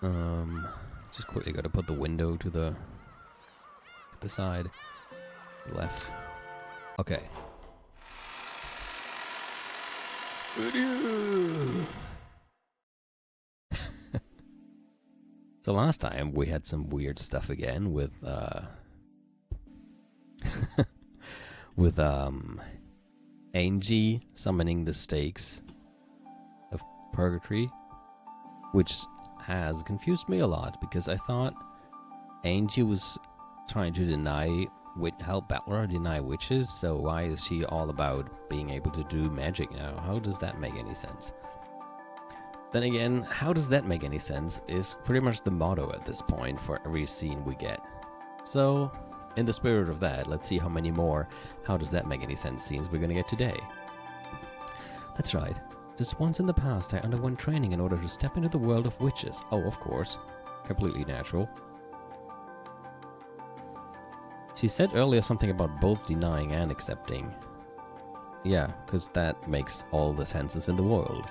Just quickly gotta put the window to the side. Left. Okay. So last time we had some weird stuff again with with Angie summoning the stakes of purgatory, which has confused me a lot because I thought Angie was trying to help Battler deny witches, so why is she all about being able to do magic now? How does that make any sense? Then again, how does that make any sense is pretty much the motto at this point for every scene we get. So, in the spirit of that, let's see how many more how does that make any sense scenes we're gonna get today. That's right. Just once in the past, I underwent training in order to step into the world of witches. Oh, of course. Completely natural. She said earlier something about both denying and accepting. Yeah, because that makes all the senses in the world.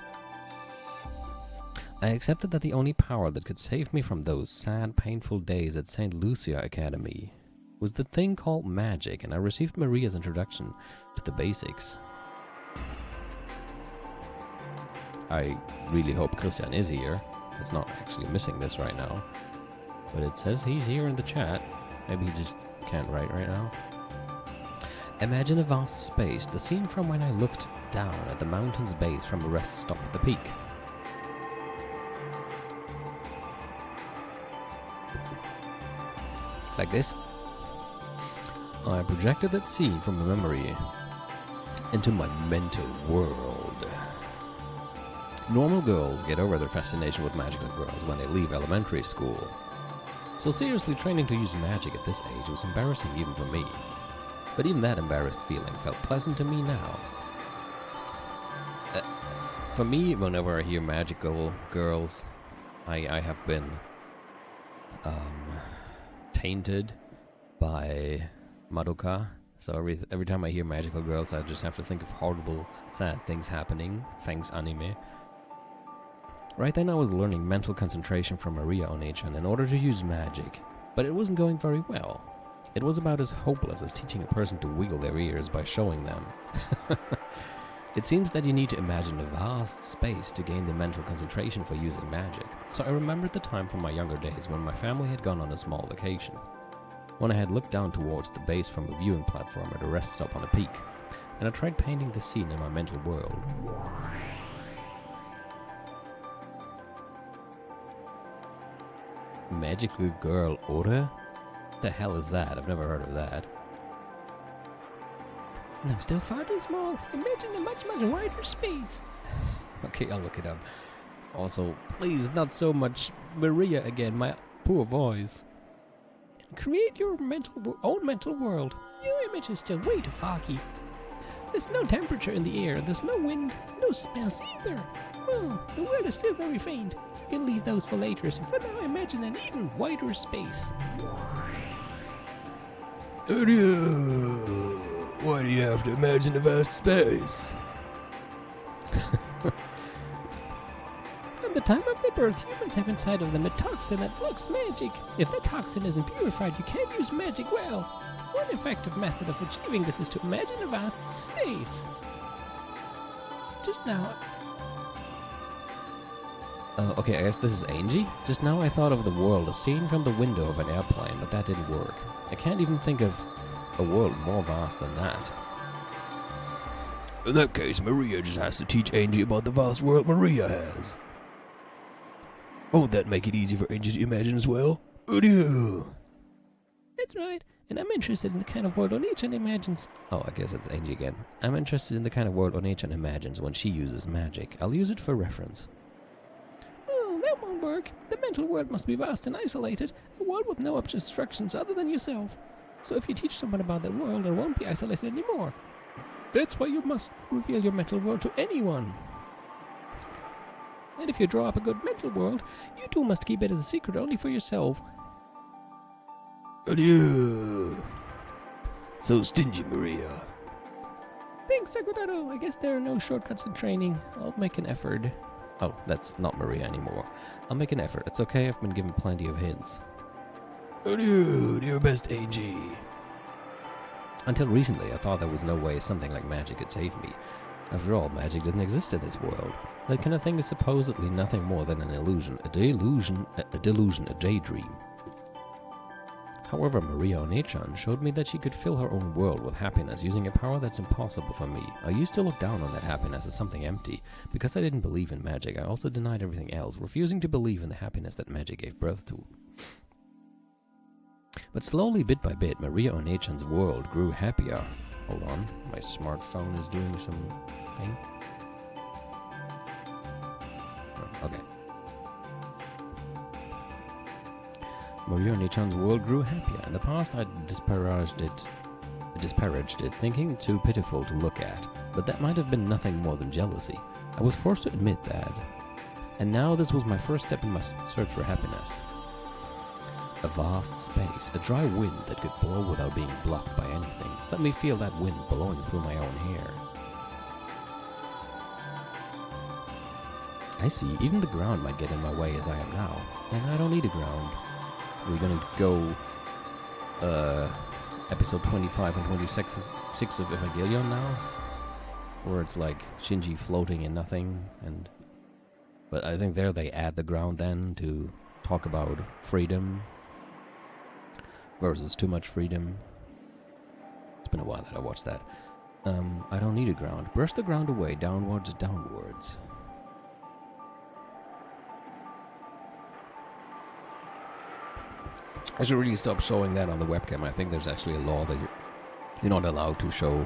I accepted that the only power that could save me from those sad, painful days at St. Lucia Academy was the thing called magic, and I received Maria's introduction to the basics. I really hope Christian is here. It's not actually missing this right now. But it says he's here in the chat. Maybe he just can't write right now. Imagine a vast space, the scene from when I looked down at the mountain's base from a rest stop at the peak. Like this. I projected that scene from a memory into my mental world. Normal girls get over their fascination with magical girls when they leave elementary school. So seriously, training to use magic at this age was embarrassing even for me. But even that embarrassed feeling felt pleasant to me now. For me, whenever I hear magical girls, I have been tainted by Madoka. So every time I hear magical girls, I just have to think of horrible, sad things happening, thanks anime. Right then I was learning mental concentration from Maria Onechan in order to use magic, but it wasn't going very well. It was about as hopeless as teaching a person to wiggle their ears by showing them. It seems that you need to imagine a vast space to gain the mental concentration for using magic. So I remembered the time from my younger days when my family had gone on a small vacation. When I had looked down towards the base from a viewing platform at a rest stop on a peak, and I tried painting the scene in my mental world. Magical girl Ora? The hell is that? I've never heard of that. No, still far too small. Imagine a much, much wider space. Okay, I'll look it up. Also, please, not so much Maria again, my poor voice. Create your own mental world. Your image is still way too foggy. There's no temperature in the air, there's no wind, no smells either. Well, the world is still very faint. You can leave those for later, so for now imagine an even wider space. Why do you have to imagine a vast space? From the time of their birth, humans have inside of them a toxin that blocks magic. If that toxin isn't purified, you can't use magic well. One effective method of achieving this is to imagine a vast space. Just now... Okay, I guess this is Angie. Just now I thought of the world as seen from the window of an airplane, but that didn't work. I can't even think of a world more vast than that. In that case, Maria just has to teach Angie about the vast world Maria has. Won't that make it easy for Angie to imagine as well? Adieu. That's right, and I'm interested in the kind of world Onechan imagines. Oh, I guess it's Angie again. I'm interested in the kind of world Onechan imagines when she uses magic. I'll use it for reference. Oh, that won't work. The mental world must be vast and isolated, a world with no obstructions other than yourself. So if you teach someone about that world, it won't be isolated anymore. That's why you must reveal your mental world to anyone. And if you draw up a good mental world, you too must keep it as a secret only for yourself. Adieu. So stingy, Maria. Thanks, Sakutaro. I guess there are no shortcuts in training. I'll make an effort. Oh, that's not Maria anymore. I'll make an effort. It's okay, I've been given plenty of hints. Oh, dude, you're best, Angie. Until recently, I thought there was no way something like magic could save me. After all, magic doesn't exist in this world. That kind of thing is supposedly nothing more than an illusion, a delusion, a daydream. However, Maria Onechan showed me that she could fill her own world with happiness using a power that's impossible for me. I used to look down on that happiness as something empty. Because I didn't believe in magic, I also denied everything else, refusing to believe in the happiness that magic gave birth to. But slowly, bit by bit, Maria Onechan's world grew happier. Hold on, my smartphone is doing some thing. Oh, okay. Maria Onechan's world grew happier. In the past, I disparaged it, thinking it too pitiful to look at. But that might have been nothing more than jealousy. I was forced to admit that. And now this was my first step in my search for happiness. A vast space, a dry wind that could blow without being blocked by anything. Let me feel that wind blowing through my own hair. I see, even the ground might get in my way as I am now. And I don't need a ground. We're gonna go, episode 25 and 26 of Evangelion now? Where it's like Shinji floating in nothing, but I think there they add the ground then to talk about freedom versus too much freedom. It's been a while that I watched that. I don't need a ground. Brush the ground away, downwards. I should really stop showing that on the webcam. I think there's actually a law that you're not allowed to show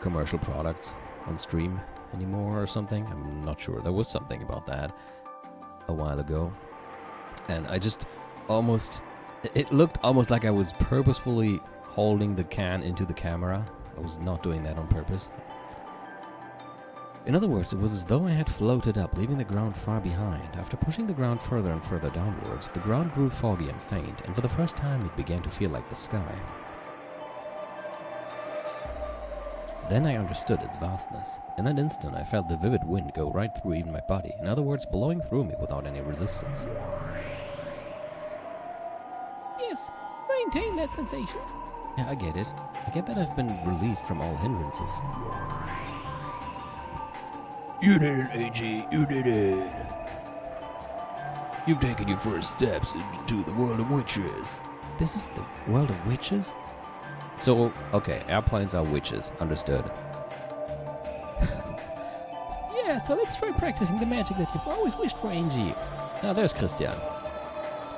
commercial products on stream anymore or something. I'm not sure. There was something about that a while ago. And I just it looked almost like I was purposefully holding the can into the camera. I was not doing that on purpose. In other words, it was as though I had floated up, leaving the ground far behind. After pushing the ground further and further downwards, the ground grew foggy and faint, and for the first time it began to feel like the sky. Then I understood its vastness. In that instant, I felt the vivid wind go right through even my body, in other words, blowing through me without any resistance. Yes, maintain that sensation. Yeah, I get it. I get that I've been released from all hindrances. You did it, Angie. You did it. You've taken your first steps into the world of witches. This is the world of witches? So, okay, airplanes are witches. Understood. Yeah, so let's try practicing the magic that you've always wished for, Angie. Ah, there's Christian.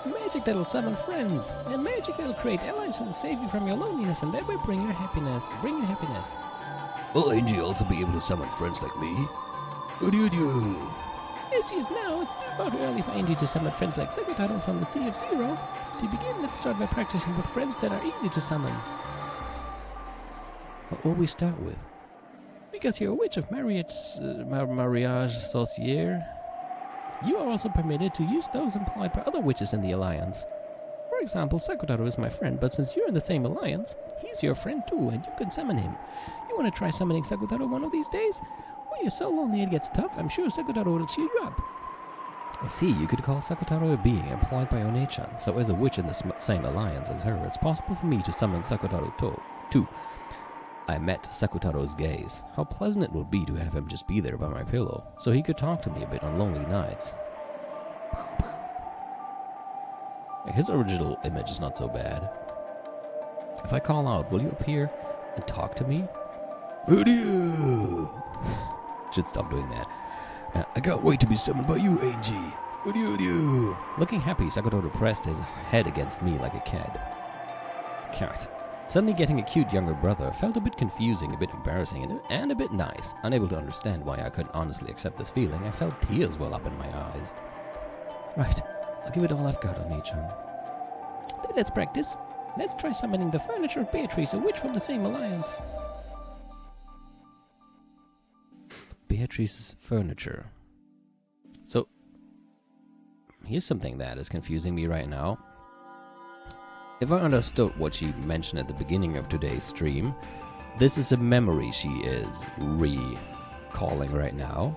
Magic that'll summon friends, and magic that'll create allies who'll save you from your loneliness and that way bring you happiness. Will Angie also be able to summon friends like me? As she is now, it's too far too early for Angie to summon friends like Sakutaro from the Sea of Zero. To begin, let's start by practicing with friends that are easy to summon. What will we start with? Because you're a witch of mariage sorcière, you are also permitted to use those employed by other witches in the Alliance. For example, Sakutaro is my friend, but since you're in the same alliance, he's your friend too, and you can summon him. You want to try summoning Sakutaro one of these days? When you're so lonely it gets tough, I'm sure Sakutaro will cheer you up. I see, you could call Sakutaro a being employed by Onechan, so as a witch in the same alliance as her, it's possible for me to summon Sakutaro too. I met Sakutaro's gaze. How pleasant it would be to have him just be there by my pillow, so he could talk to me a bit on lonely nights. His original image is not so bad. If I call out, will you appear and talk to me? Who do you? Should stop doing that. I can't wait to be summoned by you, Angie. What do you? Looking happy, Sakutaro pressed his head against me like a cat. Suddenly getting a cute younger brother felt a bit confusing, a bit embarrassing, and a bit nice. Unable to understand why I couldn't honestly accept this feeling, I felt tears well up in my eyes. Right, I'll give it all I've got on Nichan. Then let's practice. Let's try summoning the furniture of Beatrice, a witch from the same alliance. Beatrice's furniture. So, here's something that is confusing me right now. If I understood what she mentioned at the beginning of today's stream, this is a memory she is recalling right now.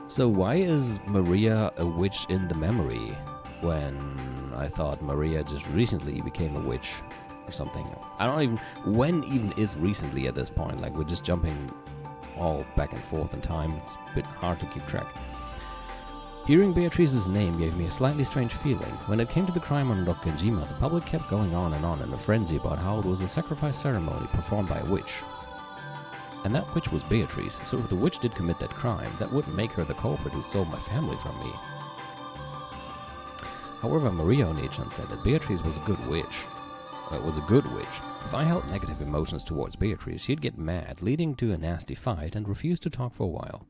So why is Maria a witch in the memory when I thought Maria just recently became a witch or something? I don't even... When even is recently at this point? Like, we're just jumping all back and forth in time. It's a bit hard to keep track. Hearing Beatrice's name gave me a slightly strange feeling. When it came to the crime on Lok Genjima, the public kept going on in a frenzy about how it was a sacrifice ceremony performed by a witch. And that witch was Beatrice, so if the witch did commit that crime, that wouldn't make her the culprit who stole my family from me. However, Maria Onechan said that Beatrice was a good witch. If I held negative emotions towards Beatrice, she'd get mad, leading to a nasty fight, and refuse to talk for a while.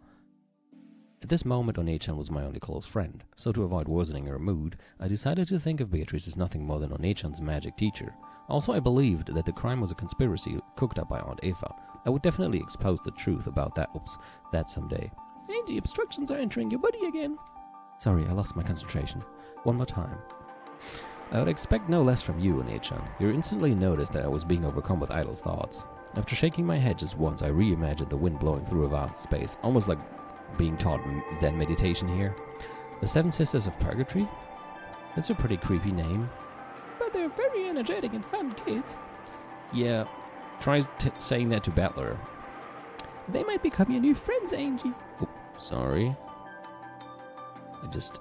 At this moment, Onechan was my only close friend, so to avoid worsening her mood, I decided to think of Beatrice as nothing more than Onechan's magic teacher. Also, I believed that the crime was a conspiracy cooked up by Aunt Eva. I would definitely expose the truth about that someday. Angie, obstructions are entering your body again. Sorry, I lost my concentration. One more time. I would expect no less from you, Onechan. You instantly noticed that I was being overcome with idle thoughts. After shaking my head just once, I reimagined the wind blowing through a vast space, almost like being taught Zen meditation here. The Seven Sisters of Purgatory? That's a pretty creepy name. But they're very energetic and fun kids. Yeah, try saying that to Battler. They might become your new friends, Angie. Oh, sorry. I just,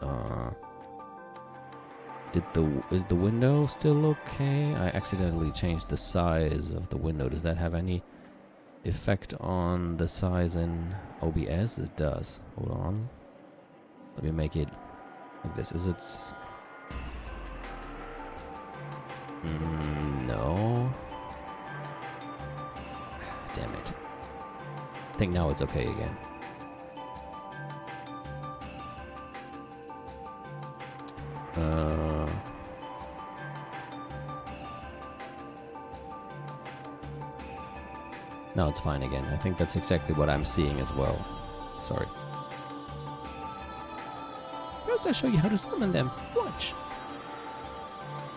is the window still okay? I accidentally changed the size of the window. Does that have any effect on the size in OBS? It does. Hold on. Let me make it like this. Is it... no. Damn it. I think now it's okay again. Now it's fine again. I think that's exactly what I'm seeing as well. Sorry. First I'll show you how to summon them. Watch.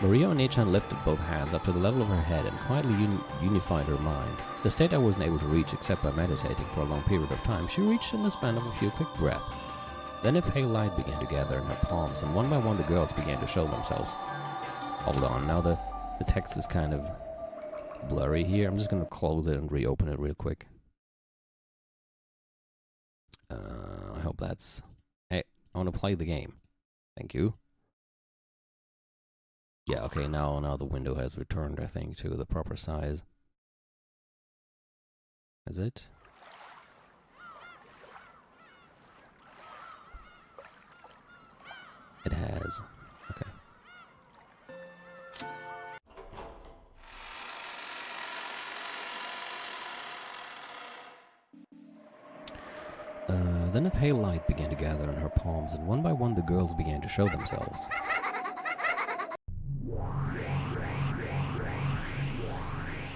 Maria Onechan lifted both hands up to the level of her head and quietly unified her mind. The state I wasn't able to reach except by meditating for a long period of time, she reached in the span of a few quick breaths. Then a pale light began to gather in her palms, and one by one the girls began to show themselves. Hold on, now the text is kind of blurry here. I'm just going to close it and reopen it real quick. I hope that's... Hey, I want to play the game. Thank you. Yeah, okay, now the window has returned, I think, to the proper size. Is it? It has. Okay. Then a pale light began to gather in her palms, and one by one the girls began to show themselves.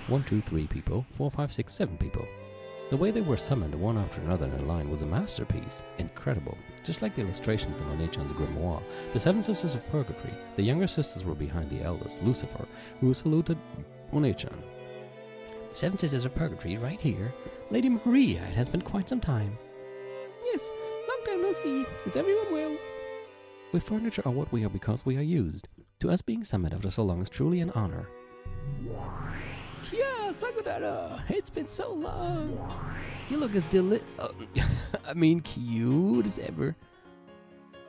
1, 2, 3 people, 4, 5, 6, 7 people. The way they were summoned one after another in a line was a masterpiece. Incredible. Just like the illustrations in Onechan's grimoire, the Seven Sisters of Purgatory, the younger sisters were behind the eldest, Lucifer, who saluted Onechan. The Seven Sisters of Purgatory, right here. Lady Maria, it has been quite some time. Yes, long time no see. Is everyone well? We furniture are what we are because we are used. To us being summoned after so long is truly an honor. Yeah, Sakudara, it's been so long. You look as cute as ever.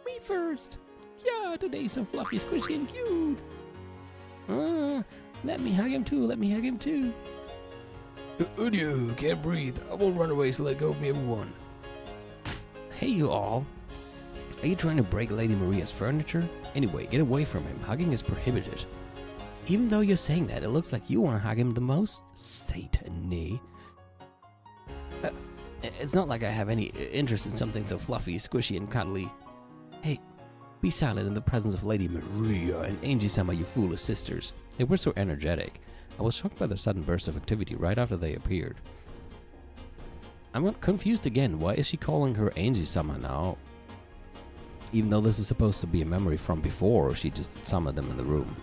Me first. Yeah, today's so fluffy, squishy, and cute. Let me hug him too. Udio, can't breathe. I won't run away, so let go of me, everyone. Hey, you all. Are you trying to break Lady Maria's furniture? Anyway, get away from him. Hugging is prohibited. Even though you're saying that, it looks like you want to hug him the most. Satan-y. It's not like I have any interest in something so fluffy, squishy, and cuddly. Hey, be silent in the presence of Lady Maria and Angie-sama, you foolish sisters. They were so energetic. I was shocked by their sudden burst of activity right after they appeared. I'm confused again. Why is she calling her Angie-sama now? Even though this is supposed to be a memory from before, or she just summoned them in the room.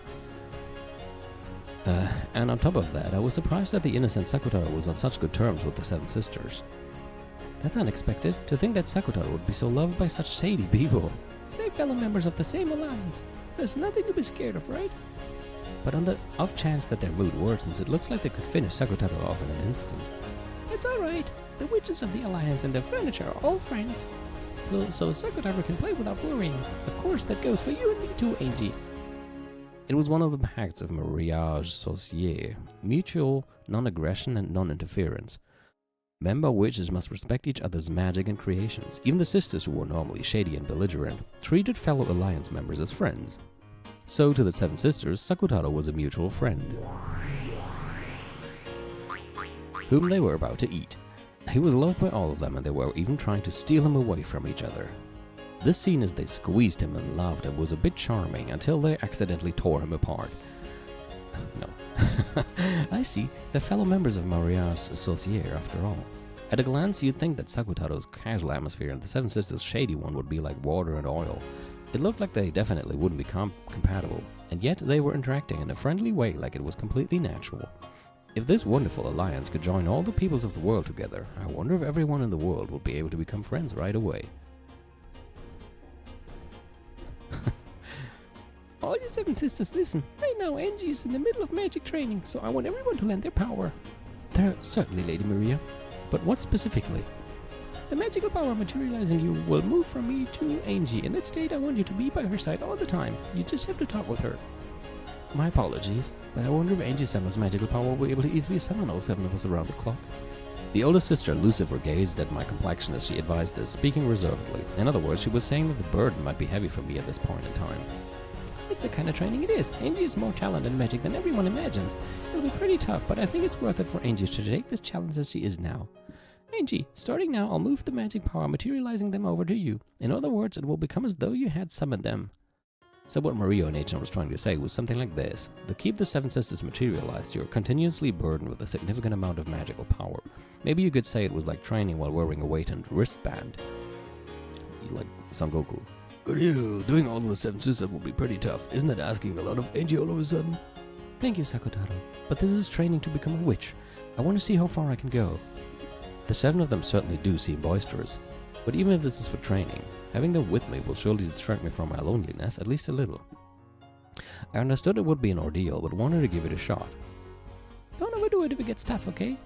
And on top of that, I was surprised that the innocent Sakutara was on such good terms with the Seven Sisters. That's unexpected. To think that Sakutaro would be so loved by such shady people. They're fellow members of the same alliance. There's nothing to be scared of, right? But on the off chance that their mood worsens, it looks like they could finish Sakutaro off in an instant. It's alright. The witches of the alliance and their furniture are all friends. So Sakutaro can play without worrying. Of course, that goes for you and me too, Angie. It was one of the pacts of mariage associé, mutual non-aggression and non-interference. Member witches must respect each other's magic and creations. Even the sisters, who were normally shady and belligerent, treated fellow alliance members as friends. So to the seven sisters, Sakutaro was a mutual friend, whom they were about to eat. He was loved by all of them, and they were even trying to steal him away from each other. This scene as they squeezed him and loved him was a bit charming until they accidentally tore him apart. No. I see. They're fellow members of Mariage Associé after all. At a glance, you'd think that Sakutaro's casual atmosphere and the Seven Sisters' shady one would be like water and oil. It looked like they definitely wouldn't be compatible, and yet they were interacting in a friendly way like it was completely natural. If this wonderful alliance could join all the peoples of the world together, I wonder if everyone in the world would be able to become friends right away. All you seven sisters, listen. Right now, Angie is in the middle of magic training, so I want everyone to lend their power. There, certainly, Lady Maria. But what specifically? The magical power materializing you will move from me to Angie. In that state, I want you to be by her side all the time. You just have to talk with her. My apologies, but I wonder if Angie-sama's magical power will be able to easily summon all seven of us around the clock. The oldest sister, Lucifer, gazed at my complexion as she advised this, speaking reservedly. In other words, she was saying that the burden might be heavy for me at this point in time. It's the kind of training it is. Angie is more talented in magic than everyone imagines. It'll be pretty tough, but I think it's worth it for Angie to take this challenge as she is now. Angie, starting now, I'll move the magic power, materializing them over to you. In other words, it will become as though you had summoned them. So what Maria and Agent was trying to say was something like this. To keep the Seven Sisters materialized, you're continuously burdened with a significant amount of magical power. Maybe you could say it was like training while wearing a weighted wristband. Like Son Goku. Greteeeeel, doing all of the Seven Sisters will be pretty tough. Isn't that asking a lot of Angie all of a sudden? Thank you, Sakutaro. But this is training to become a witch. I want to see how far I can go. The seven of them certainly do seem boisterous. But even if this is for training, having them with me will surely distract me from my loneliness, at least a little. I understood it would be an ordeal, but wanted to give it a shot. Don't overdo it if it gets tough, okay?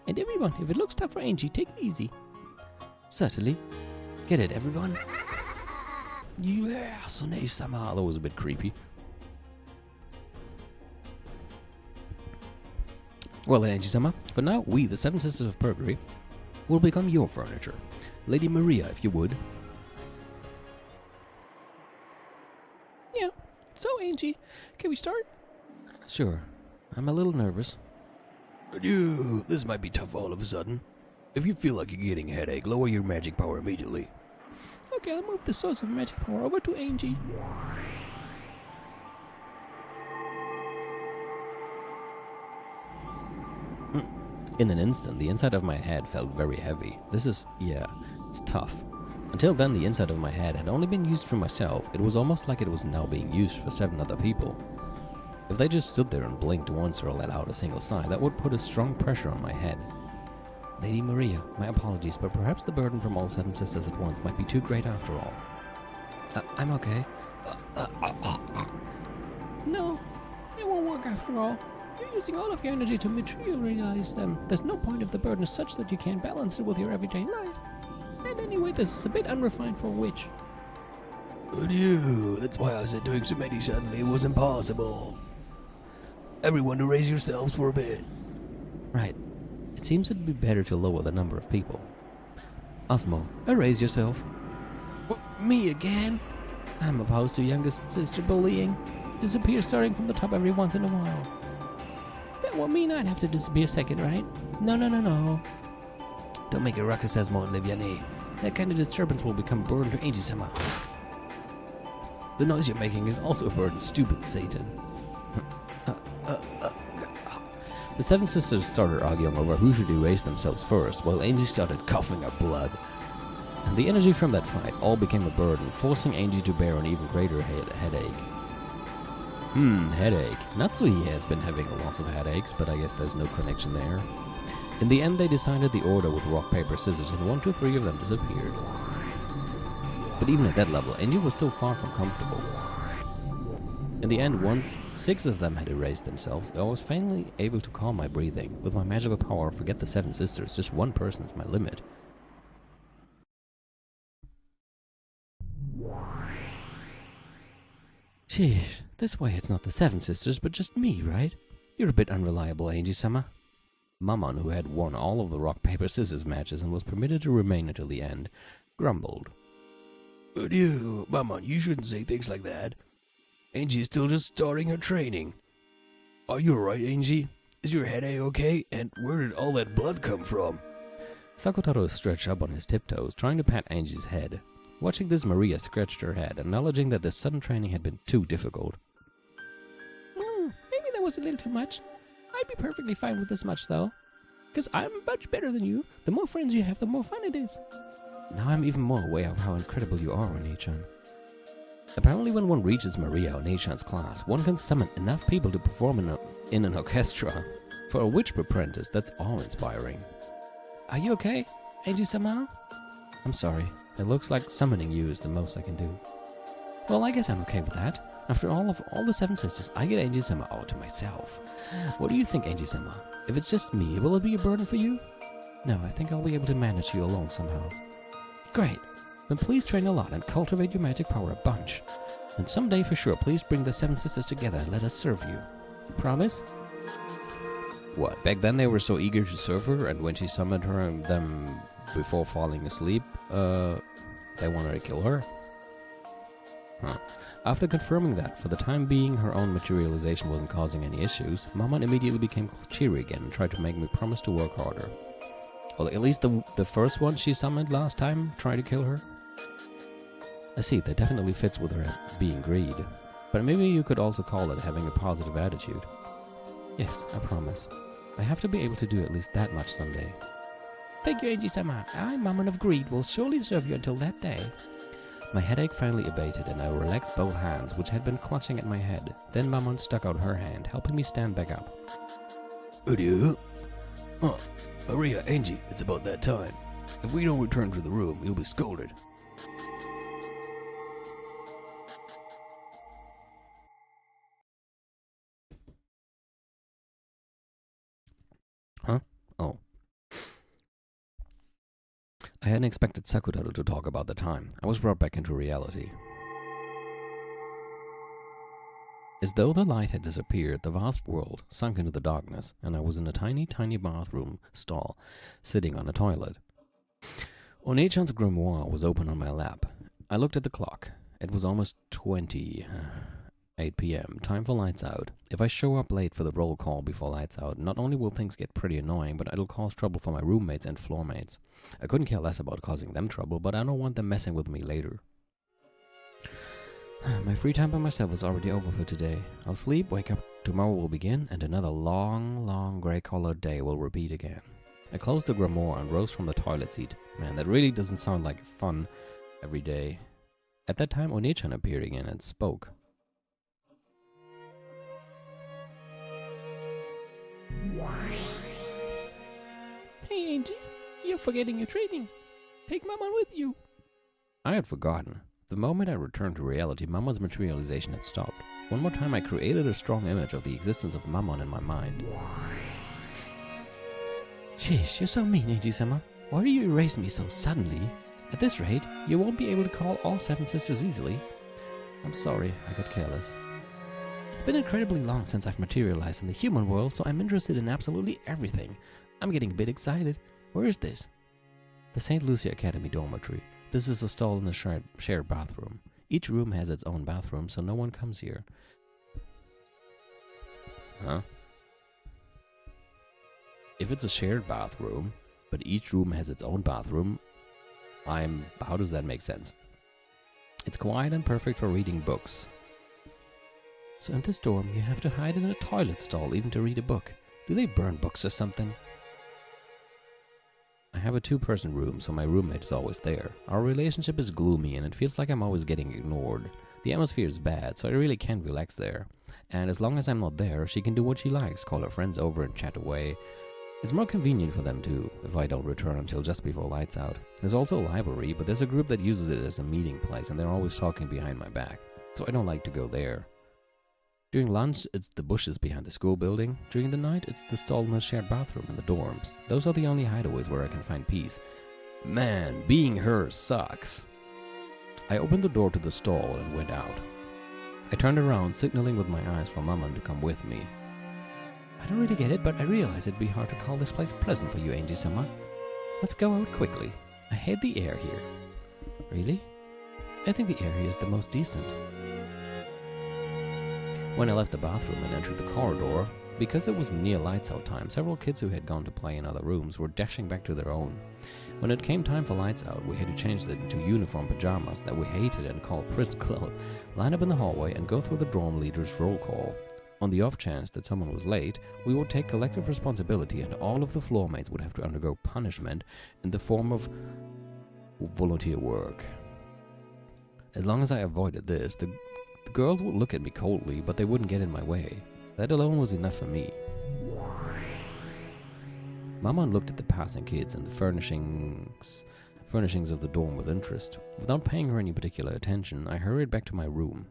And everyone, if it looks tough for Angie, take it easy. Certainly. Get it, everyone? Yeah, Sune-sama. That was a bit creepy. Well, Angie-sama, for now, we, the Seven Sisters of Purgatory, will become your furniture. Lady Maria, if you would. Yeah. So, Angie, can we start? Sure. I'm a little nervous. Greteeeeel, this might be tough all of a sudden. If you feel like you're getting a headache, lower your magic power immediately. Okay, I'll move the source of magic power over to Angie. In an instant, the inside of my head felt very heavy. It's tough. Until then, the inside of my head had only been used for myself. It was almost like it was now being used for seven other people. If they just stood there and blinked once or let out a single sigh, that would put a strong pressure on my head. Lady Maria, my apologies, but perhaps the burden from all seven sisters at once might be too great after all. I'm okay. No, it won't work after all. You're using all of your energy to materialize them. There's no point if the burden is such that you can't balance it with your everyday life. And anyway, this is a bit unrefined for a witch. Greteeeeel, that's why I said doing so many suddenly was impossible. Everyone erase yourselves for a bit. Right. It seems it'd be better to lower the number of people. Osmo, erase yourself. Me again? I'm opposed to youngest sister bullying. Disappear starting from the top every once in a while. That will mean I'd have to disappear second, right? No. Don't make a ruckus, Esmo and Liviane. That kind of disturbance will become a burden to Angie-sama. The noise you're making is also a burden, stupid Satan. The seven sisters started arguing over who should erase themselves first, while Angie started coughing up blood. And the energy from that fight all became a burden, forcing Angie to bear an even greater headache. Headache. Natsui has been having lots of headaches, but I guess there's no connection there. In the end, they decided the order with rock, paper, scissors, and 1, 2, 3 of them disappeared. But even at that level, Angie was still far from comfortable. In the end, once 6 of them had erased themselves, I was finally able to calm my breathing. With my magical power, forget the 7 sisters, just one person's my limit. Sheesh, this way it's not the 7 sisters, but just me, right? You're a bit unreliable, Angie-sama. Mammon, who had won all of the rock, paper, scissors matches and was permitted to remain until the end, grumbled. aRdW, Mammon, you shouldn't say things like that. Angie is still just starting her training. Are you alright, Angie? Is your head okay? And where did all that blood come from? Sakotaro stretched up on his tiptoes, trying to pat Angie's head. Watching this, Maria scratched her head, acknowledging that this sudden training had been too difficult. Maybe that was a little too much. I'd be perfectly fine with this much, though. Because I'm much better than you. The more friends you have, the more fun it is. Now I'm even more aware of how incredible you are, Oni-chan. Apparently when one reaches Maria Oni-chan's class, one can summon enough people to perform in an orchestra. For a witch apprentice, that's awe-inspiring. Are you okay, Angie-sama? I'm sorry. It looks like summoning you is the most I can do. Well, I guess I'm okay with that. After all the 7 sisters, I get Angie-sama all to myself. What do you think, Angie-sama? If it's just me, will it be a burden for you? No, I think I'll be able to manage you alone somehow. Great. Then please train a lot and cultivate your magic power a bunch. And someday for sure, please bring the 7 sisters together and let us serve you. Promise? What, back then they were so eager to serve her, and when she summoned them before falling asleep, they wanted to kill her? Huh. After confirming that, for the time being, her own materialization wasn't causing any issues, Mammon immediately became cheery again and tried to make me promise to work harder. Well, at least the first one she summoned last time tried to kill her. I see, that definitely fits with her being greed. But maybe you could also call it having a positive attitude. Yes, I promise. I have to be able to do at least that much someday. Thank you, Angie-sama. I, Mammon of Greed, will surely serve you until that day. My headache finally abated, and I relaxed both hands, which had been clutching at my head. Then Mammon stuck out her hand, helping me stand back up. aRdW? Oh, Maria, Angie, it's about that time. If we don't return to the room, you'll be scolded. Huh? Oh. I hadn't expected Sakutaro to talk about the time. I was brought back into reality. As though the light had disappeared, the vast world sunk into the darkness, and I was in a tiny, tiny bathroom stall, sitting on a toilet. One-chan's grimoire was open on my lap. I looked at the clock. It was almost 8 p.m. Time for lights out. If I show up late for the roll call before lights out, not only will things get pretty annoying, but it'll cause trouble for my roommates and floormates. I couldn't care less about causing them trouble, but I don't want them messing with me later. My free time by myself is already over for today. I'll sleep, wake up, tomorrow will begin, and another long, long grey-collared day will repeat again. I closed the grimoire and rose from the toilet seat. Man, that really doesn't sound like fun every day. At that time, Oni-chan appeared again and spoke. Hey, Angie, you're forgetting your training. Take Mammon with you. I had forgotten. The moment I returned to reality, Mammon's materialization had stopped. One more time I created a strong image of the existence of Mammon in my mind. Sheesh, you're so mean, Angie-sama. Why do you erase me so suddenly? At this rate, you won't be able to call all 7 sisters easily. I'm sorry, I got careless. It's been incredibly long since I've materialized in the human world, so I'm interested in absolutely everything. I'm getting a bit excited. Where is this? The St. Lucia Academy dormitory. This is a stall in the shared bathroom. Each room has its own bathroom, so no one comes here. Huh? If it's a shared bathroom, but each room has its own bathroom, how does that make sense? It's quiet and perfect for reading books. So in this dorm, you have to hide in a toilet stall even to read a book. Do they burn books or something? I have a 2-person room, so my roommate is always there. Our relationship is gloomy, and it feels like I'm always getting ignored. The atmosphere is bad, so I really can't relax there. And as long as I'm not there, she can do what she likes, call her friends over and chat away. It's more convenient for them too, if I don't return until just before lights out. There's also a library, but there's a group that uses it as a meeting place and they're always talking behind my back, so I don't like to go there. During lunch, it's the bushes behind the school building. During the night, it's the stall in the shared bathroom in the dorms. Those are the only hideaways where I can find peace. Man, being her sucks. I opened the door to the stall and went out. I turned around, signaling with my eyes for Maman to come with me. I don't really get it, but I realize it'd be hard to call this place pleasant for you, Angie-sama. Let's go out quickly. I hate the air here. Really? I think the air here is the most decent. When I left the bathroom and entered the corridor, because it was near lights out time, several kids who had gone to play in other rooms were dashing back to their own. When it came time for lights out, we had to change them into uniform pajamas that we hated and called prison clothes, line up in the hallway and go through the dorm leader's roll call. On the off chance that someone was late, we would take collective responsibility and all of the floor mates would have to undergo punishment in the form of volunteer work. As long as I avoided this, the girls would look at me coldly, but they wouldn't get in my way. That alone was enough for me. Maman looked at the passing kids and the furnishings of the dorm with interest. Without paying her any particular attention, I hurried back to my room.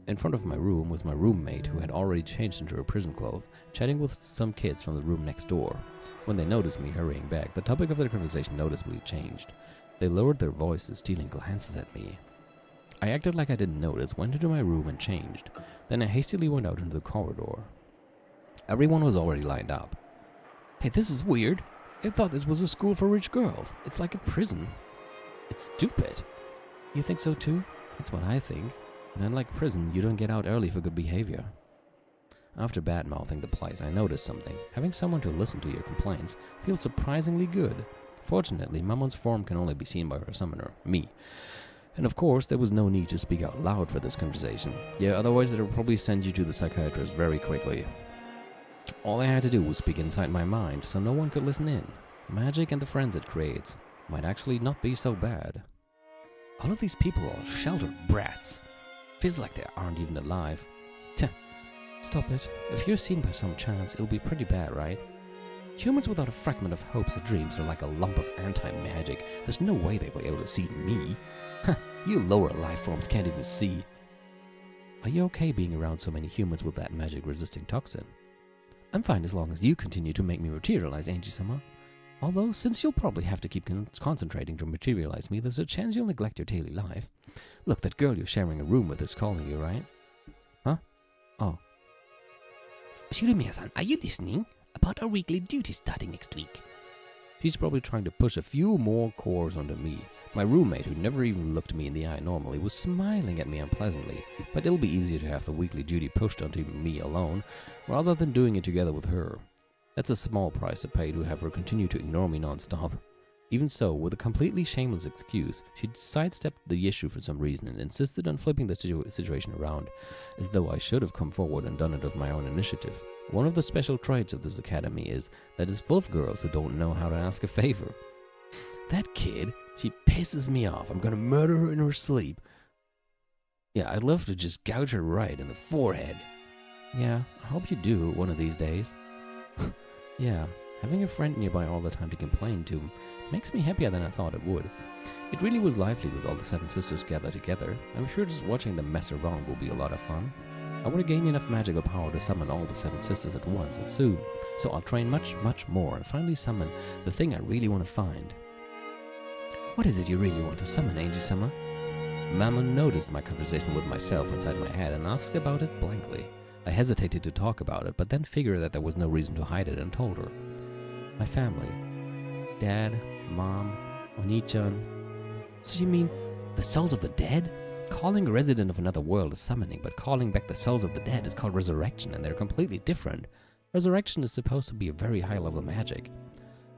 In front of my room was my roommate, who had already changed into her prison clothes, chatting with some kids from the room next door. When they noticed me hurrying back, the topic of their conversation noticeably changed. They lowered their voices, stealing glances at me. I acted like I didn't notice, went into my room and changed. Then I hastily went out into the corridor. Everyone was already lined up. Hey, this is weird. I thought this was a school for rich girls. It's like a prison. It's stupid. You think so too? That's what I think. And unlike prison, you don't get out early for good behavior. After bad-mouthing the place, I noticed something. Having someone to listen to your complaints feels surprisingly good. Fortunately, Mamon's form can only be seen by her summoner, me. And of course, there was no need to speak out loud for this conversation. Yeah, otherwise they would probably send you to the psychiatrist very quickly. All I had to do was speak inside my mind, so no one could listen in. Magic and the friends it creates might actually not be so bad. All of these people are sheltered brats. Feels like they aren't even alive. Tch, stop it. If you're seen by some chance, it'll be pretty bad, right? Humans without a fragment of hopes or dreams are like a lump of anti-magic. There's no way they'll be able to see me. Huh, you lower life forms can't even see. Are you okay being around so many humans with that magic-resisting toxin? I'm fine as long as you continue to make me materialize, Angie-sama. Although, since you'll probably have to keep concentrating to materialize me, there's a chance you'll neglect your daily life. Look, that girl you're sharing a room with is calling you, right? Huh? Oh. Shiromiya-san, are you listening? About our weekly duty starting next week. She's probably trying to push a few more cores onto me. My roommate, who never even looked me in the eye normally, was smiling at me unpleasantly, but it'll be easier to have the weekly duty pushed onto me alone, rather than doing it together with her. That's a small price to pay to have her continue to ignore me non-stop. Even so, with a completely shameless excuse, she sidestepped the issue for some reason and insisted on flipping the situation around, as though I should have come forward and done it of my own initiative. One of the special traits of this academy is that it's full of girls who don't know how to ask a favor. That kid, she pisses me off. I'm gonna murder her in her sleep. Yeah, I'd love to just gouge her right in the forehead. Yeah, I hope you do one of these days. Yeah, having a friend nearby all the time to complain to makes me happier than I thought it would. It really was lively with all the 7 sisters gathered together. I'm sure just watching them mess around will be a lot of fun. I want to gain enough magical power to summon all the 7 sisters at once and soon, so I'll train much, much more and finally summon the thing I really want to find. What is it you really want to summon, Angie-sama? Mammon noticed my conversation with myself inside my head and asked about it blankly. I hesitated to talk about it, but then figured that there was no reason to hide it and told her. My family. Dad, Mom, Oni-chan. So you mean the souls of the dead? Calling a resident of another world is summoning, but calling back the souls of the dead is called resurrection, and they're completely different. Resurrection is supposed to be a very high-level magic.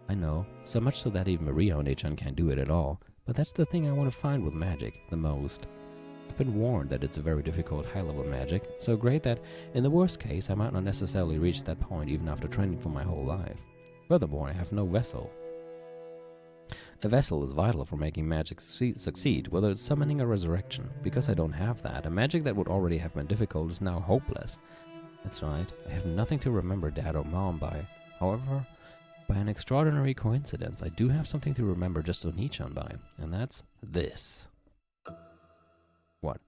I know, so much so that even Maria Oni-chan can't do it at all, but that's the thing I want to find with magic the most. I've been warned that it's a very difficult high-level magic, so great that, in the worst case, I might not necessarily reach that point even after training for my whole life. Furthermore, I have no vessel. A vessel is vital for making magic succeed, whether it's summoning or resurrection. Because I don't have that, a magic that would already have been difficult is now hopeless. That's right, I have nothing to remember Dad or Mom by. However, By an extraordinary coincidence, I do have something to remember just Onichan by, and that's this. What?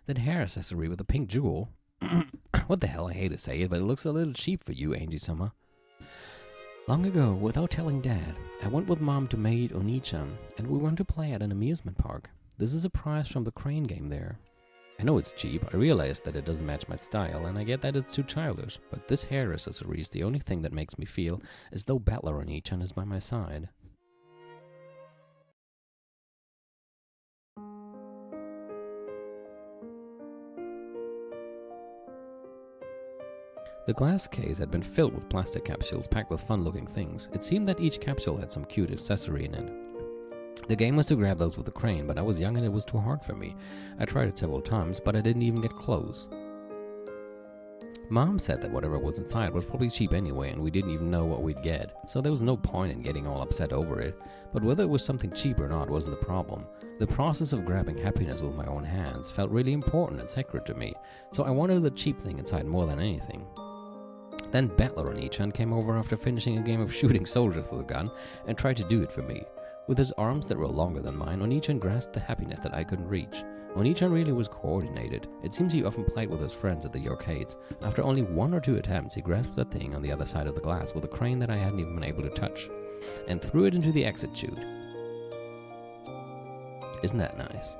That hair accessory with a pink jewel. What the hell, I hate to say it, but it looks a little cheap for you, Angie-sama. Long ago, without telling Dad, I went with Mom to Maid Onichan, and we went to play at an amusement park. This is a prize from the crane game there. I know it's cheap, I realize that it doesn't match my style, and I get that it's too childish, but this hair accessory is the only thing that makes me feel as though Battler Onichan is by my side. The glass case had been filled with plastic capsules packed with fun-looking things. It seemed that each capsule had some cute accessory in it. The game was to grab those with a crane, but I was young and it was too hard for me. I tried it several times, but I didn't even get close. Mom said that whatever was inside was probably cheap anyway, and we didn't even know what we'd get, so there was no point in getting all upset over it. But whether it was something cheap or not wasn't the problem. The process of grabbing happiness with my own hands felt really important and sacred to me, so I wanted the cheap thing inside more than anything. Then Battler Onichan came over after finishing a game of shooting soldiers with a gun and tried to do it for me. With his arms that were longer than mine, Onichan grasped the happiness that I couldn't reach. Onichan really was coordinated. It seems he often played with his friends at the arcades. After only 1 or 2 attempts, he grasped the thing on the other side of the glass with a crane that I hadn't even been able to touch, and threw it into the exit chute. Isn't that nice?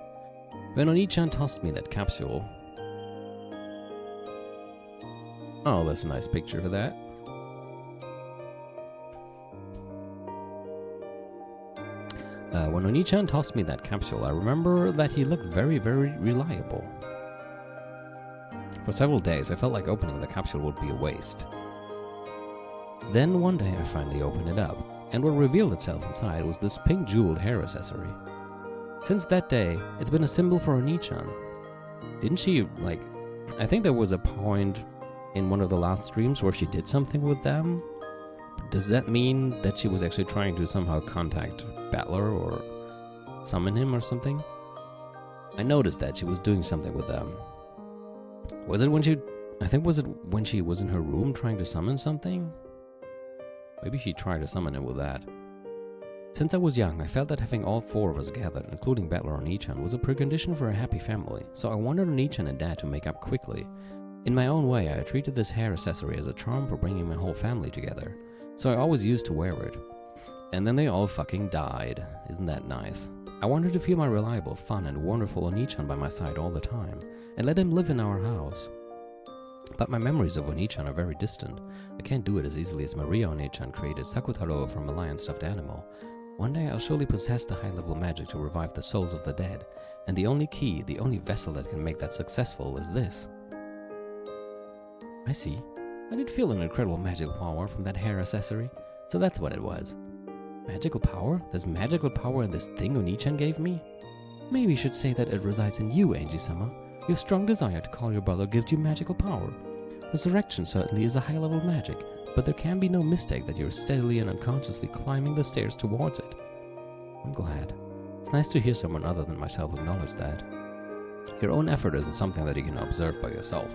When Onichan tossed me that capsule... Oh, that's a nice picture for that. When Onichan tossed me that capsule, I remember that he looked very, very reliable. For several days, I felt like opening the capsule would be a waste. Then one day I finally opened it up, and what revealed itself inside was this pink jeweled hair accessory. Since that day, it's been a symbol for Onichan. Didn't she, like... I think there was a point in one of the last streams where she did something with them? Does that mean that she was actually trying to somehow contact Battler or summon him or something? I noticed that she was doing something with them. Was it when she... I think was it when she was in her room trying to summon something? Maybe she tried to summon him with that. Since I was young, I felt that having all 4 of us gathered, including Battler Onichan, was a precondition for a happy family, so I wanted Onichan and Dad to make up quickly. In my own way, I treated this hair accessory as a charm for bringing my whole family together. So I always used to wear it. And then they all fucking died. Isn't that nice? I wanted to feel my reliable, fun, and wonderful Onichan by my side all the time, and let him live in our house. But my memories of Onichan are very distant. I can't do it as easily as Maria Onichan created Sakutaro from a lion stuffed animal. One day I'll surely possess the high-level magic to revive the souls of the dead, and the only key, the only vessel that can make that successful is this. I see. I did feel an incredible magical power from that hair accessory, so that's what it was. Magical power? There's magical power in this thing Onichan gave me? Maybe you should say that it resides in you, Angie-sama. Your strong desire to call your brother gives you magical power. Resurrection certainly is a high-level magic, but there can be no mistake that you're steadily and unconsciously climbing the stairs towards it. I'm glad. It's nice to hear someone other than myself acknowledge that. Your own effort isn't something that you can observe by yourself.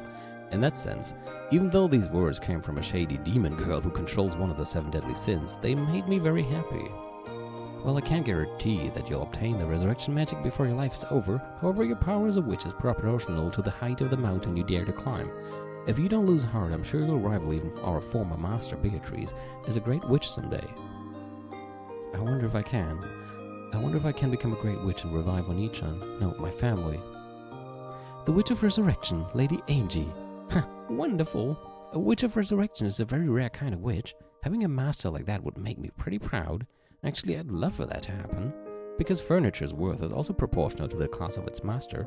In that sense, even though these words came from a shady demon girl who controls one of the 7 deadly sins, they made me very happy. Well, I can't guarantee that you'll obtain the resurrection magic before your life is over, however your power as a witch is proportional to the height of the mountain you dare to climb. If you don't lose heart, I'm sure you'll rival even our former master, Beatrice, as a great witch someday. I wonder if I can. I wonder if I can become a great witch and revive Onichan. No, my family. The Witch of Resurrection, Lady Angie. Wonderful! A Witch of Resurrection is a very rare kind of witch. Having a master like that would make me pretty proud. Actually, I'd love for that to happen, because furniture's worth is also proportional to the class of its master.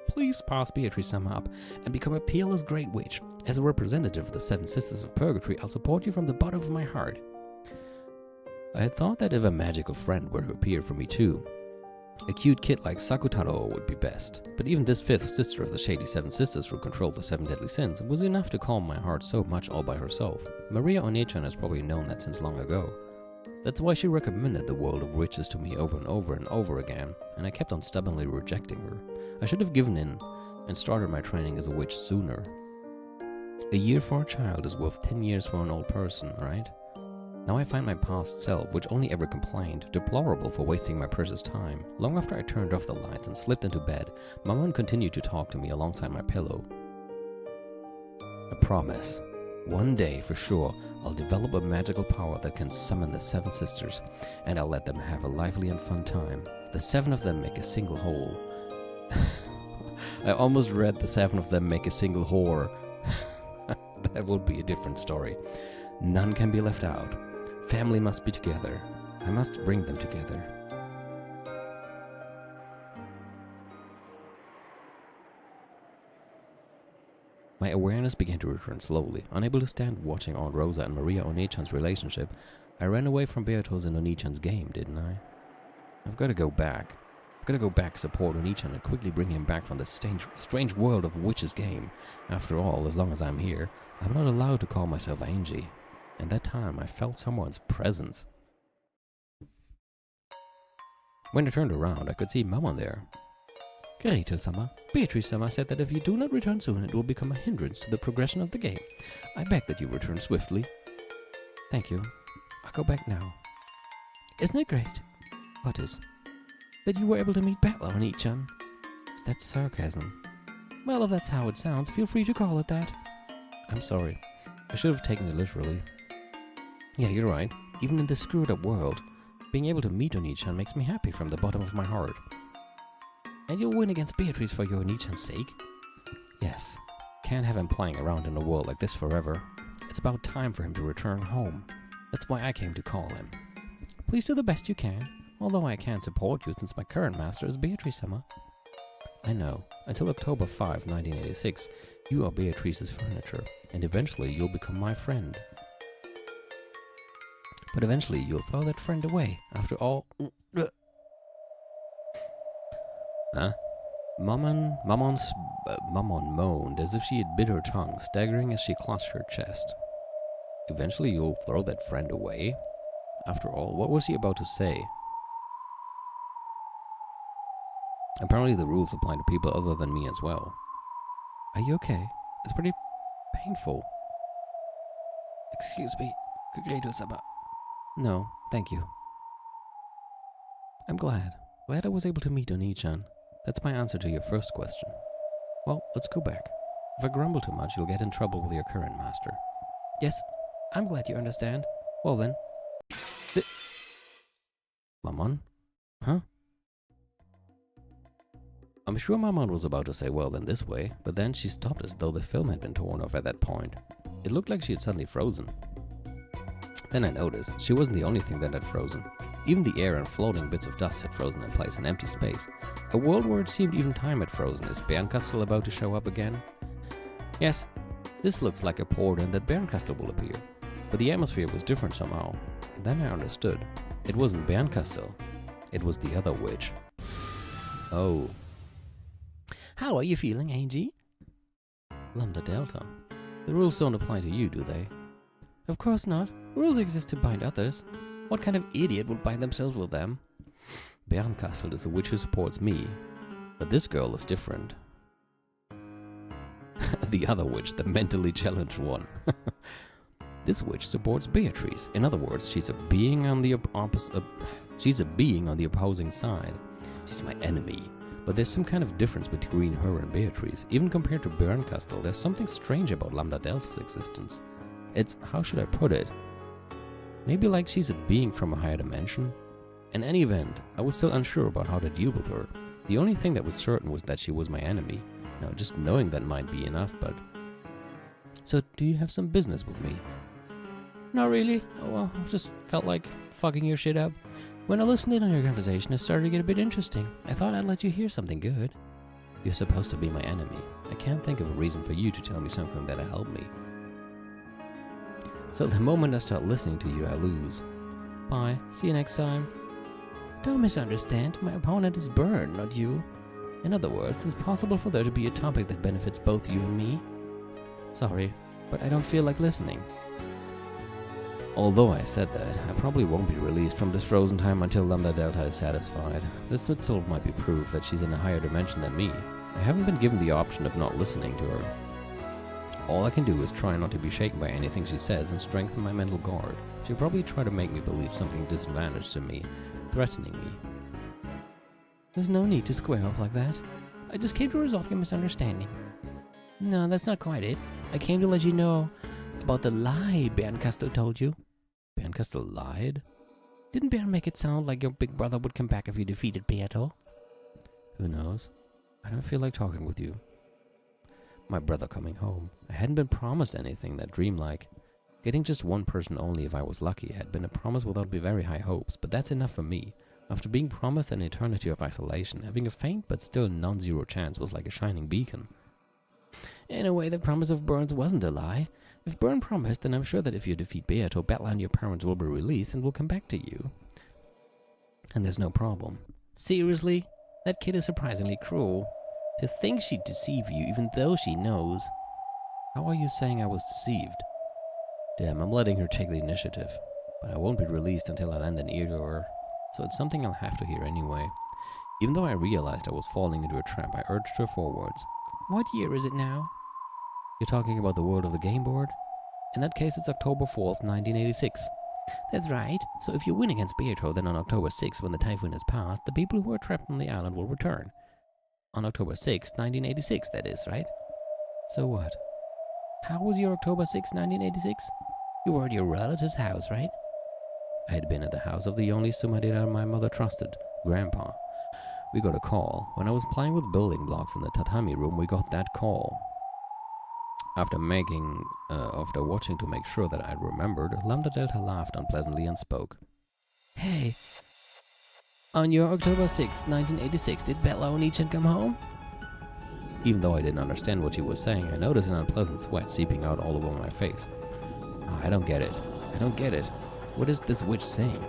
Please pass Beatrice-sama up and become a peerless great witch. As a representative of the 7 Sisters of Purgatory, I'll support you from the bottom of my heart. I had thought that if a magical friend were to appear for me too, a cute kid like Sakutaro would be best, but even this 5th sister of the shady 7 sisters who controlled the 7 deadly sins was enough to calm my heart so much all by herself. Maria Onichan has probably known that since long ago. That's why she recommended the world of witches to me over and over and over again, and I kept on stubbornly rejecting her. I should have given in and started my training as a witch sooner. A year for a child is worth 10 years for an old person, right? Now I find my past self, which only ever complained, deplorable for wasting my precious time. Long after I turned off the lights and slipped into bed, Maman continued to talk to me alongside my pillow. I promise, one day for sure, I'll develop a magical power that can summon the 7 sisters, and I'll let them have a lively and fun time. The 7 of them make a single whole. I almost read the 7 of them make a single whore. That would be a different story. None can be left out. Family must be together. I must bring them together. My awareness began to return slowly. Unable to stand watching Aunt Rosa and Maria Onichan's relationship, I ran away from Beatrice and Onichan's game, didn't I? I've got to go back. I've got to go back, support Onichan, and quickly bring him back from this strange world of witch's game. After all, as long as I'm here, I'm not allowed to call myself Angie. And that time, I felt someone's presence. When I turned around, I could see Maman there. Greteeeel-sama, Beatrice-sama said that if you do not return soon, it will become a hindrance to the progression of the game. I beg that you return swiftly. Thank you. I'll go back now. Isn't it great? What is? That you were able to meet Bella Onichan. Is that sarcasm? Well, if that's how it sounds, feel free to call it that. I'm sorry. I should have taken it literally. Yeah, you're right. Even in this screwed up world, being able to meet Onichan makes me happy from the bottom of my heart. And you'll win against Beatrice for your Onichan's sake? Yes. Can't have him playing around in a world like this forever. It's about time for him to return home. That's why I came to call him. Please do the best you can, although I can't support you since my current master is Beatrice-sama. I know. Until October 5, 1986, you are Beatrice's furniture, and eventually you'll become my friend. But eventually you'll throw that friend away. After all... Huh? Maman moaned as if she had bit her tongue, staggering as she clutched her chest. Eventually you'll throw that friend away? After all, what was he about to say? Apparently the rules apply to people other than me as well. Are you okay? It's pretty painful. Excuse me, Greteeeel-sama. No, thank you. I'm glad. Glad I was able to meet Onichan. That's my answer to your first question. Well, let's go back. If I grumble too much, you'll get in trouble with your current master. Yes, I'm glad you understand. Well then. Maman? Huh? I'm sure Maman was about to say, well then this way, but then she stopped as though the film had been torn off at that point. It looked like she had suddenly frozen. Then I noticed she wasn't the only thing that had frozen. Even the air and floating bits of dust had frozen in place, an empty space. A world where it seemed even time had frozen. Is Bernkastel about to show up again? Yes, this looks like a portent that Bernkastel will appear. But the atmosphere was different somehow. Then I understood. It wasn't Bernkastel. It was the other witch. Oh. How are you feeling, Angie? Lambda Delta. The rules don't apply to you, do they? Of course not. Rules exist to bind others. What kind of idiot would bind themselves with them? Bernkastel is the witch who supports me. But this girl is different. The other witch, the mentally challenged one. This witch supports Beatrice. In other words, she's a being on the opposing side. She's my enemy. But there's some kind of difference between her and Beatrice. Even compared to Bernkastel, there's something strange about Lambda Delta's existence. It's, how should I put it? Maybe like she's a being from a higher dimension? In any event, I was still unsure about how to deal with her. The only thing that was certain was that she was my enemy. Now, just knowing that might be enough, but... So, do you have some business with me? Not really. Oh, well, I just felt like fucking your shit up. When I listened in on your conversation, it started to get a bit interesting. I thought I'd let you hear something good. You're supposed to be my enemy. I can't think of a reason for you to tell me something that'll help me. So the moment I start listening to you, I lose. Bye. See you next time. Don't misunderstand. My opponent is Bern, not you. In other words, it's possible for there to be a topic that benefits both you and me. Sorry, but I don't feel like listening. Although I said that, I probably won't be released from this frozen time until Lambda Delta is satisfied. This itself might be proof that she's in a higher dimension than me. I haven't been given the option of not listening to her. All I can do is try not to be shaken by anything she says and strengthen my mental guard. She'll probably try to make me believe something disadvantageous to me, threatening me. There's no need to square off like that. I just came to resolve your misunderstanding. No, that's not quite it. I came to let you know about the lie Bernkastel told you. Bernkastel lied? Didn't Bern make it sound like your big brother would come back if you defeated Beato? Who knows? I don't feel like talking with you. My brother coming home. I hadn't been promised anything that dreamlike. Getting just one person only if I was lucky had been a promise without very high hopes, but that's enough for me. After being promised an eternity of isolation, having a faint but still non-zero chance was like a shining beacon. In a way, the promise of Bern's wasn't a lie. If Bern promised, then I'm sure that if you defeat Beato, Battle and your parents will be released and will come back to you. And there's no problem. Seriously? That kid is surprisingly cruel. To think she'd deceive you even though she knows. How are you saying I was deceived? Damn, I'm letting her take the initiative. But I won't be released until I land an ear to her. So it's something I'll have to hear anyway. Even though I realized I was falling into a trap, I urged her forwards. What year is it now? You're talking about the world of the game board? In that case, it's October 4th, 1986. That's right. So if you win against Beato, then on October 6th, when the typhoon has passed, the people who are trapped on the island will return. On October 6th, 1986, that is, right? So what? How was your October 6th, 1986? You were at your relative's house, right? I had been at the house of the only Sumadera my mother trusted, Grandpa. We got a call. When I was playing with building blocks in the tatami room, we got that call. After watching to make sure that I'd remembered, Lambda Delta laughed unpleasantly and spoke. Hey, on your October 6th, 1986, did Betlo and Ichan come home? Even though I didn't understand what she was saying, I noticed an unpleasant sweat seeping out all over my face. I don't get it. I don't get it. What is this witch saying?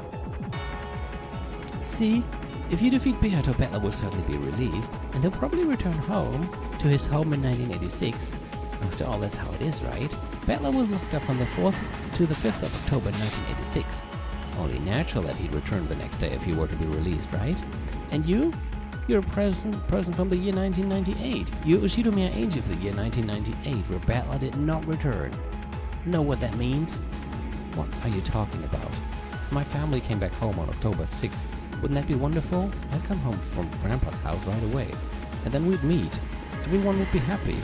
See, if you defeat Beato, Betlo will certainly be released, and he'll probably return home, to his home in 1986. After all, that's how it is, right? Betlo was locked up from the 4th to the 5th of October 1986. It's only natural that he'd return the next day if he were to be released, right? And you? You're a person from the year 1998. You're Ushidomiya Angie of the year 1998, where Betlo did not return. Know what that means? What are you talking about? If my family came back home on October 6th, wouldn't that be wonderful? I'd come home from Grandpa's house right away, and then we'd meet. Everyone would be happy.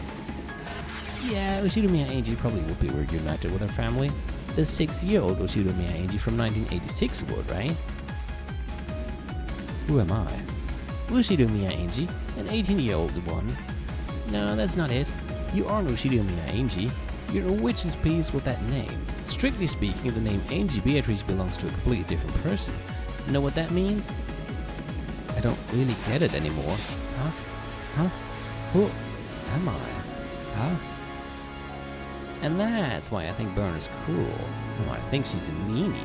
Yeah, Ushidomiya Angie probably would be reunited with her family. The 6-year-old Ushidomiya Angie from 1986 would, right? Who am I? Ushidomiya Angie, an 18-year-old one. No, that's not it. You aren't Ushidomiya Angie. You're a witch's piece with that name. Strictly speaking, the name Angie Beatrice belongs to a completely different person. Know what that means? I don't really get it anymore. Huh? Who am I? Huh? And that's why I think Bern is cruel. Oh, I think she's a meanie.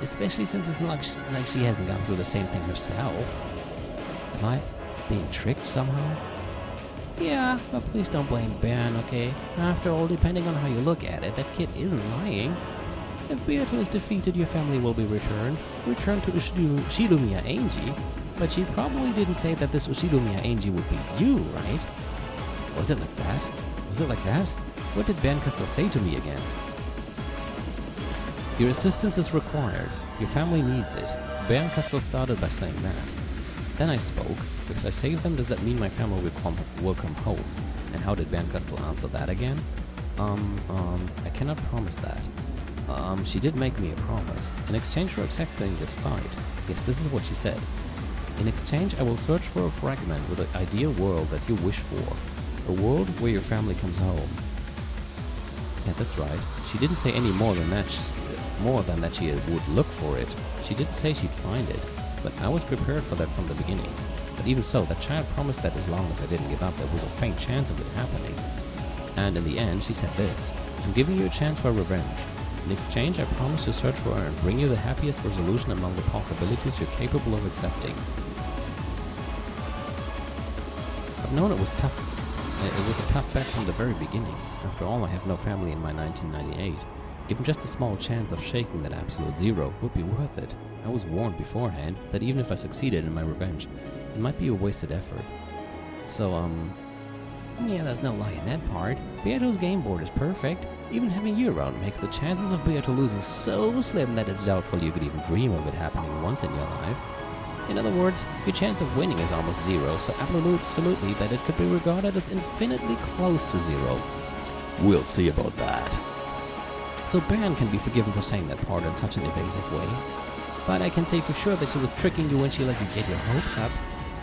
Especially since it's not like she hasn't gone through the same thing herself. Am I being tricked somehow? Yeah, but please don't blame Bern, okay? After all, depending on how you look at it, that kid isn't lying. If Beato is defeated, your family will be returned to Ushidomiya Angie. But she probably didn't say that this Ushidomiya Angie would be you, right? Was it like that? Was it like that? What did Bernkastel say to me again? Your assistance is required. Your family needs it. Bernkastel started by saying that. Then I spoke. If I save them, does that mean my family will come home? And how did Bernkastel answer that again? I cannot promise that. She did make me a promise. In exchange for accepting this fight. Yes, this is what she said. In exchange, I will search for a fragment with the ideal world that you wish for. A world where your family comes home. Yeah, that's right. She didn't say any more than that. She would look for it. She didn't say she'd find it. But I was prepared for that from the beginning. But even so, that child promised that as long as I didn't give up, there was a faint chance of it happening. And in the end, she said this: I'm giving you a chance for revenge. In exchange, I promise to search for her and bring you the happiest resolution among the possibilities you're capable of accepting. I've known it was tough. It was a tough bet from the very beginning. After all, I have no family in my 1998. Even just a small chance of shaking that absolute zero would be worth it. I was warned beforehand that even if I succeeded in my revenge, it might be a wasted effort. So, Yeah, there's no lie in that part. Beato's game board is perfect. Even having you around makes the chances of Beato losing so slim that it's doubtful you could even dream of it happening once in your life. In other words, your chance of winning is almost zero, so absolutely that it could be regarded as infinitely close to zero. We'll see about that. So Baron can be forgiven for saying that part in such an evasive way. But I can say for sure that she was tricking you when she let you get your hopes up.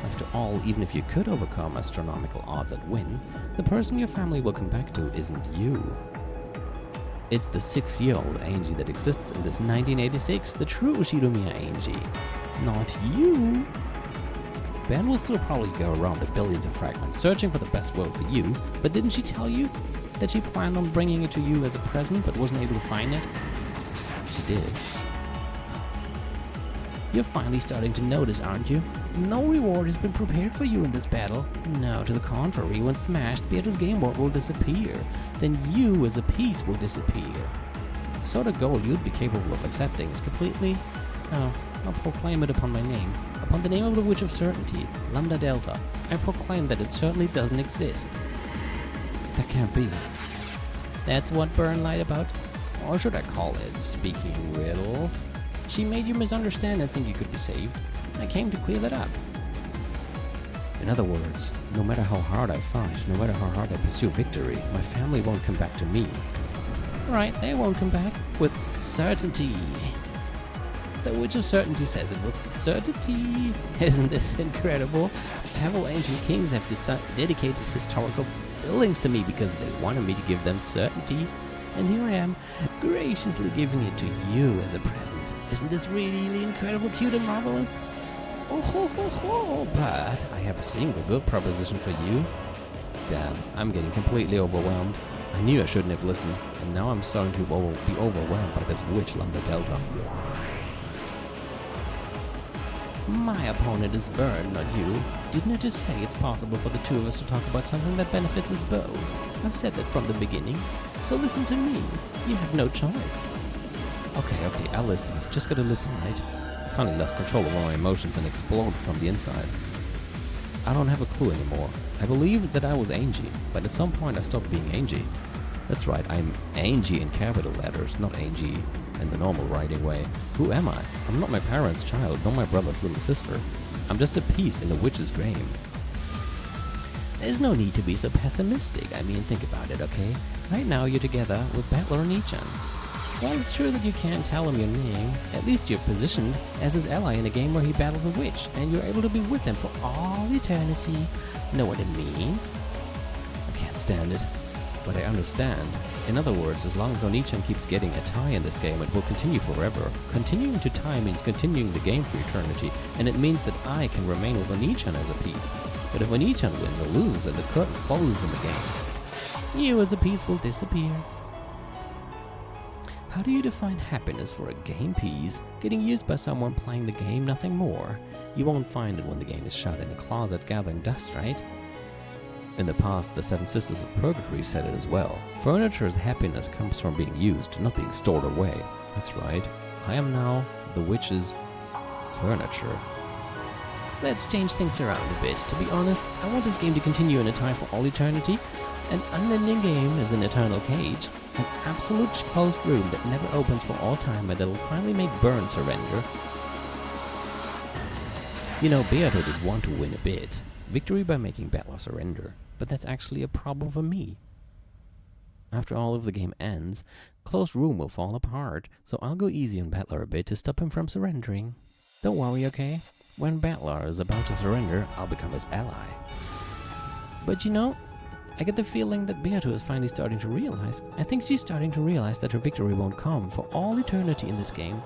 After all, even if you could overcome astronomical odds at win, the person your family will come back to isn't you. It's the 6-year-old Angie that exists in this 1986, the true Shidomiya Angie. Not you. Ben will still probably go around the billions of fragments searching for the best world for you, but didn't she tell you that she planned on bringing it to you as a present but wasn't able to find it? She did. You're finally starting to notice, aren't you? No reward has been prepared for you in this battle. No, to the contrary, when smashed, Beato's game board will disappear. Then you as a piece will disappear. The sort of goal you'd be capable of accepting is completely... Oh, I'll proclaim it upon my name. Upon the name of the Witch of Certainty, Lambda Delta, I proclaim that it certainly doesn't exist. That can't be. That's what Byrne lied about? Or should I call it speaking riddles? She made you misunderstand and think you could be saved. I came to clear that up. In other words, no matter how hard I fight, no matter how hard I pursue victory, my family won't come back to me. Right, they won't come back with certainty. The Witch of Certainty says it with certainty. Isn't this incredible? Several ancient kings have dedicated historical buildings to me because they wanted me to give them certainty. And here I am, graciously giving it to you as a present. Isn't this really incredible, cute, and marvelous? Oh ho ho ho! But I have a single good proposition for you. Damn, I'm getting completely overwhelmed. I knew I shouldn't have listened, and now I'm starting to be overwhelmed by this witch Lambda Delta. My opponent is Byrne, not you. Didn't I just say it's possible for the two of us to talk about something that benefits us both? I've said that from the beginning, so listen to me. You have no choice. Okay, I'll listen. I've just got to listen, right? I finally lost control of my emotions and exploded from the inside. I don't have a clue anymore. I believed that I was Angie, but at some point I stopped being Angie. That's right, I'm Angie in capital letters, not Angie in the normal writing way. Who am I? I'm not my parents' child, nor my brother's little sister. I'm just a piece in the witch's game. There's no need to be so pessimistic. I mean, think about it, okay? Right now you're together with Battler and Nichan. While it's true that you can't tell him your name, at least you're positioned as his ally in a game where he battles a witch, and you're able to be with him for all eternity. Know what it means? I can't stand it, but I understand. In other words, as long as Onichan keeps getting a tie in this game, it will continue forever. Continuing to tie means continuing the game for eternity, and it means that I can remain with Onichan as a piece. But if Onichan wins or loses and the curtain closes in the game, you as a piece will disappear. How do you define happiness for a game piece? Getting used by someone playing the game, nothing more. You won't find it when the game is shut in a closet gathering dust, right? In the past, the Seven Sisters of Purgatory said it as well. Furniture's happiness comes from being used, not being stored away. That's right. I am now the witch's furniture. Let's change things around a bit. To be honest, I want this game to continue in a tie for all eternity. An unending game is an eternal cage. An absolute closed room that never opens for all time and that'll finally make Byrne surrender. You know, Beato does want to win a bit. Victory by making Battler surrender. But that's actually a problem for me. After all of the game ends, the closed room will fall apart, so I'll go easy on Battler a bit to stop him from surrendering. Don't worry, okay? When Battler is about to surrender, I'll become his ally. But you know, I get the feeling that Beato is finally starting to realize. I think she's starting to realize that her victory won't come for all eternity in this game.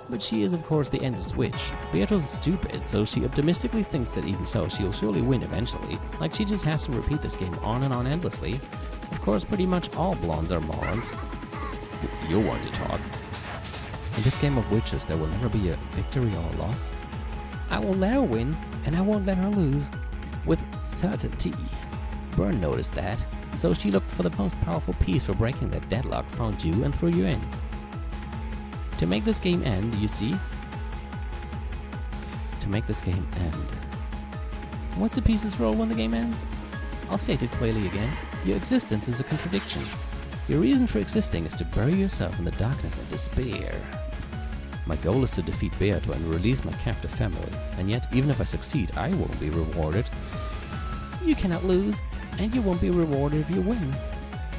But she is, of course, the endless witch. Beato's stupid, so she optimistically thinks that even so, she'll surely win eventually. Like she just has to repeat this game on and on endlessly. Of course, pretty much all blondes are morons. You'll want to talk. In this game of witches, there will never be a victory or a loss. I won't let her win, and I won't let her lose. With certainty. Byrne noticed that, so she looked for the most powerful piece for breaking that deadlock, found you, and threw you in. To make this game end, you see? To make this game end. What's a piece's role when the game ends? I'll state it clearly again. Your existence is a contradiction. Your reason for existing is to bury yourself in the darkness and despair. My goal is to defeat Beato and release my captive family, and yet, even if I succeed, I won't be rewarded. You cannot lose, and you won't be rewarded if you win.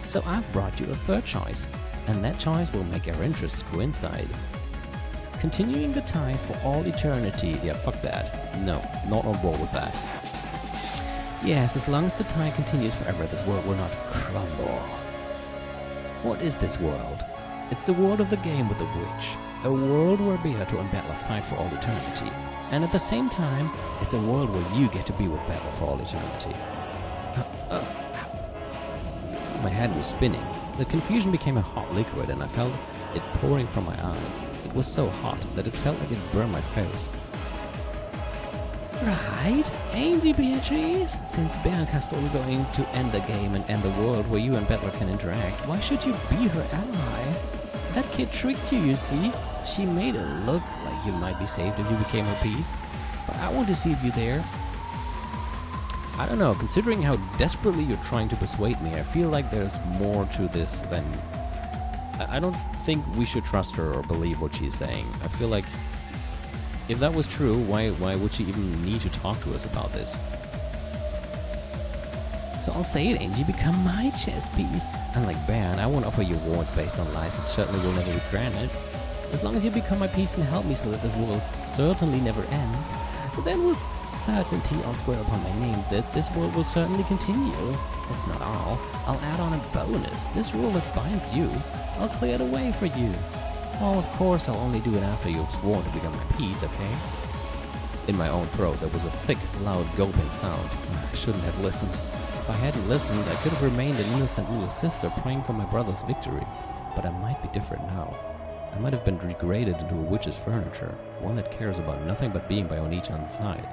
So I've brought you a third choice, and that choice will make our interests coincide. Continuing the tie for all eternity. Yeah, fuck that. No, not on board with that. Yes, as long as the tie continues forever, this world will not crumble. What is this world? It's the world of the game with the witch. A world where Beato and Battler fight for all eternity. And at the same time, it's a world where you get to be with Battler for all eternity. My head was spinning. The confusion became a hot liquid and I felt it pouring from my eyes. It was so hot that it felt like it burned my face. Right, Angie Beatrice? Since Berncastle is going to end the game and end the world where you and Battler can interact, why should you be her ally? That kid tricked you, you see. She made it look like you might be saved if you became her piece. But I won't deceive you there. I don't know, considering how desperately you're trying to persuade me, I feel like there's more to this than... I don't think we should trust her or believe what she's saying. I feel like if that was true, why would she even need to talk to us about this? So I'll say it, Angie, become my chess piece. Unlike Baron, I won't offer you rewards based on lies that certainly will never be granted. As long as you become my piece and help me so that this world certainly never ends, then with certainty I'll swear upon my name that this world will certainly continue. That's not all. I'll add on a bonus. This rule that binds you, I'll clear the way for you. Oh, of course I'll only do it after you've sworn to become my piece, okay? In my own throat there was a thick, loud gulping sound. I shouldn't have listened. If I hadn't listened, I could have remained an innocent little sister praying for my brother's victory. But I might be different now. I might have been degraded into a witch's furniture, one that cares about nothing but being by Oni-chan's side.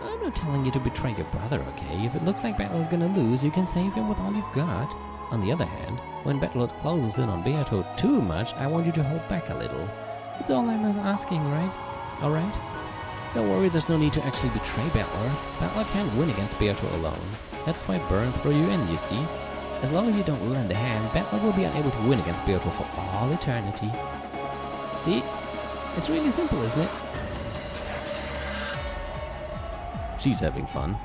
I'm not telling you to betray your brother, okay? If it looks like Battler's gonna lose, you can save him with all you've got. On the other hand, when Battler closes in on Beato too much, I want you to hold back a little. It's all I'm asking, right? Alright? Don't worry, there's no need to actually betray Battler. Battler can't win against Beato alone. That's why Burn threw you in, you see? As long as you don't lend a hand, Battler will be unable to win against Beato for all eternity. See? It's really simple, isn't it? She's having fun.